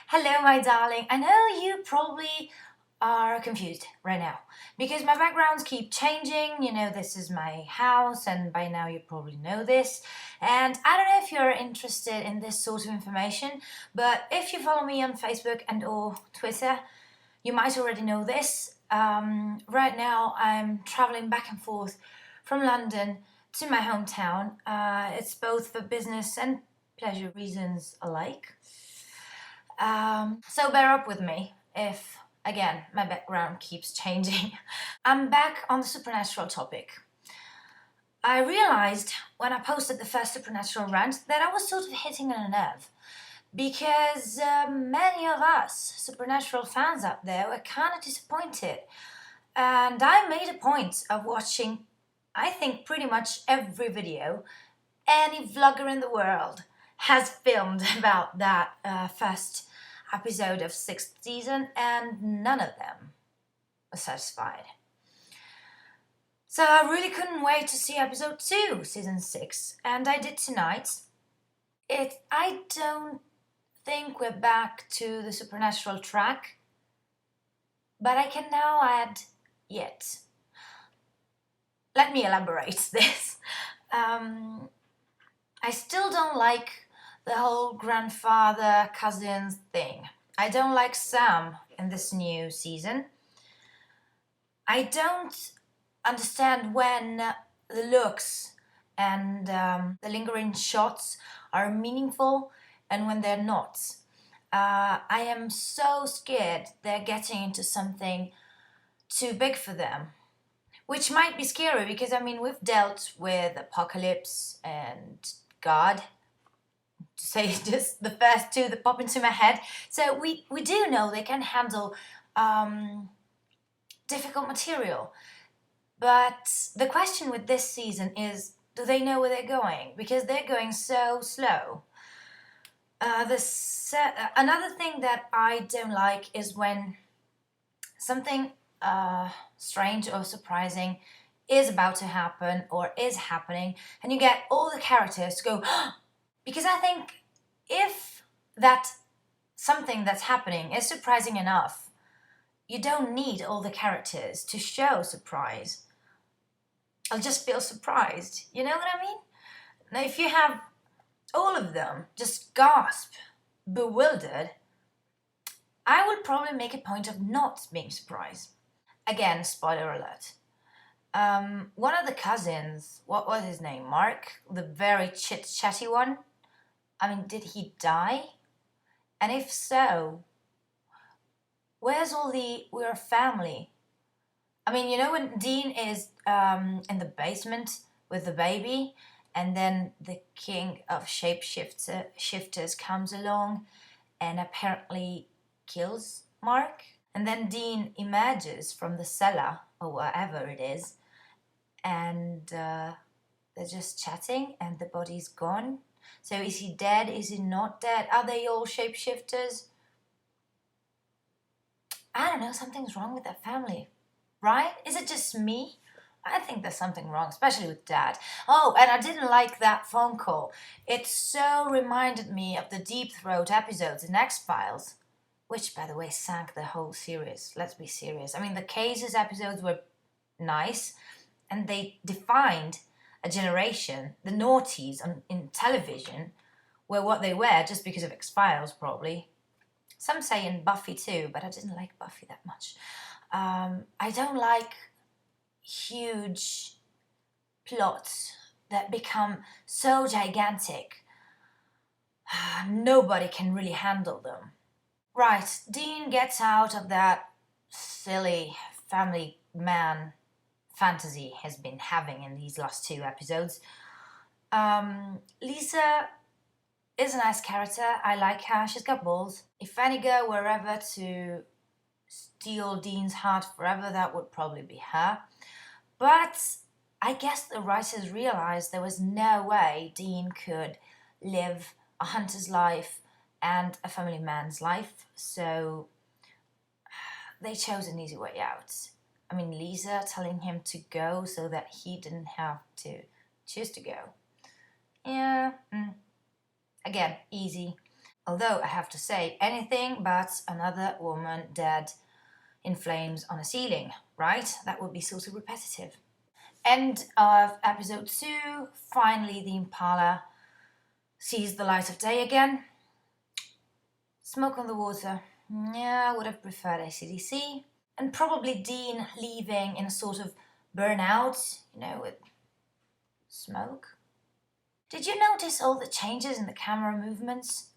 Hello, my darling. I know you probably are confused right now because my backgrounds keep changing. You know, this is my house, and by now you probably know this. And I don't know if you're interested in this sort of information, but if you follow me on Facebook and/or Twitter, you might already know this. Right now, I'm traveling back and forth from London to my hometown. It's both for business and pleasure reasons alike. So bear up with me if, again, my background keeps changing. I'm back on the supernatural topic. I realized when I posted the first supernatural rant that I was sort of hitting on a nerve because many of us supernatural fans out there were kind of disappointed. And I made a point of watching, I think, pretty much every video any vlogger in the world has filmed about that first episode of 6th season, and none of them were satisfied. So I really couldn't wait to see episode 2, season 6, and I did tonight. I don't think we're back to the supernatural track, but I can now add yet. Let me elaborate this. I still don't like the whole grandfather cousins thing. I don't like Sam in this new season. I don't understand when the looks and the lingering shots are meaningful and when they're not. I am so scared they're getting into something too big for them, which might be scary because we've dealt with apocalypse and God, to say just the first two that pop into my head. So we do know they can handle difficult material. But the question with this season is, do they know where they're going? Because they're going so slow. Another thing that I don't like is when something strange or surprising is about to happen or is happening, and you get all the characters to go, because I think if that something that's happening is surprising enough, you don't need all the characters to show surprise. I'll just feel surprised. You know what I mean? Now, if you have all of them just gasp, bewildered, I would probably make a point of not being surprised. Again, spoiler alert. One of the cousins, what was his name? Mark, the very chit-chatty one. Did he die? And if so, where's all the "we're family"? When Dean is in the basement with the baby, and then the king of shifters comes along and apparently kills Mark, and then Dean emerges from the cellar or wherever it is, and they're just chatting, and the body's gone. So is he dead? Is he not dead? Are they all shapeshifters? I don't know, something's wrong with that family, right? Is it just me? I think there's something wrong, especially with Dad. Oh, and I didn't like that phone call. It so reminded me of the Deep Throat episodes in X-Files, which, by the way, sank the whole series. Let's be serious. The Cases episodes were nice, and they defined a generation. The noughties in television were what they were just because of X-Files, probably. Some say in Buffy too, but I didn't like Buffy that much. I don't like huge plots that become so gigantic nobody can really handle them. Right, Dean gets out of that silly family man fantasy he's been having in these last 2 episodes. Lisa is a nice character. I like her. She's got balls. If any girl were ever to steal Dean's heart forever, that would probably be her. But I guess the writers realized there was no way Dean could live a hunter's life and a family man's life, so they chose an easy way out. Lisa telling him to go so that he didn't have to choose to go. Yeah, again, easy. Although I have to say, anything but another woman dead in flames on a ceiling, right? That would be sort of repetitive. End of episode 2. Finally, the Impala sees the light of day again. Smoke on the water. Yeah, I would have preferred AC/DC. And probably Dean leaving in a sort of burnout, with smoke. Did you notice all the changes in the camera movements?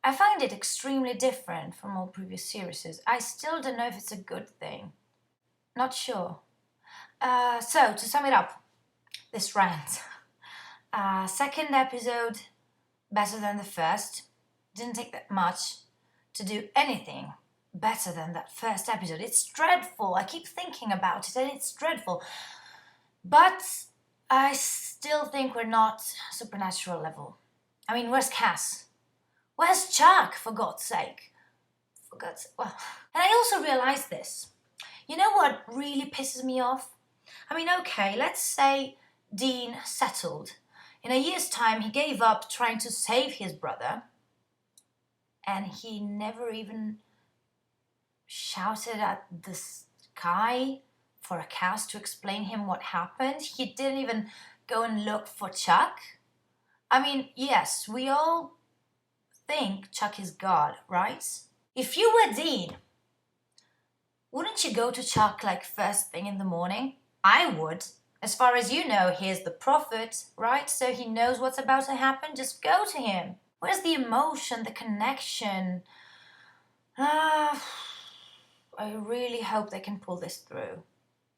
I find it extremely different from all previous series. I still don't know if it's a good thing. Not sure. So, to sum it up, this rant. Second episode, better than the first. Didn't take that much to do anything better than that first episode. It's dreadful. I keep thinking about it and it's dreadful. But I still think we're not supernatural level. I mean, where's Cass? Where's Chuck, for God's sake? Well. And I also realized this. You know what really pisses me off? I mean, okay, let's say Dean settled. In a year's time, he gave up trying to save his brother. And he never even shouted at the sky for a Cass to explain him what happened. He didn't even go and look for Chuck. I mean, yes, we all think Chuck is God, right? If you were Dean, wouldn't you go to Chuck like first thing in the morning? I would. As far as you know, he is the prophet, right? So he knows what's about to happen. Just go to him. Where's the emotion, the connection? I really hope they can pull this through.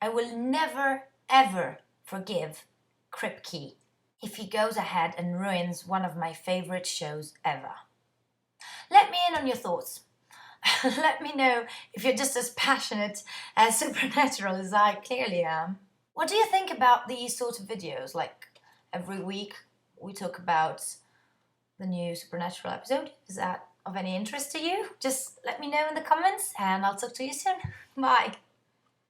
I will never, ever forgive Kripke if he goes ahead and ruins one of my favorite shows ever. Let me in on your thoughts. Let me know if you're just as passionate as Supernatural as I clearly am. What do you think about these sort of videos? Like every week we talk about the new Supernatural episode. Is that of any interest to you? Just let me know in the comments and I'll talk to you soon. Bye.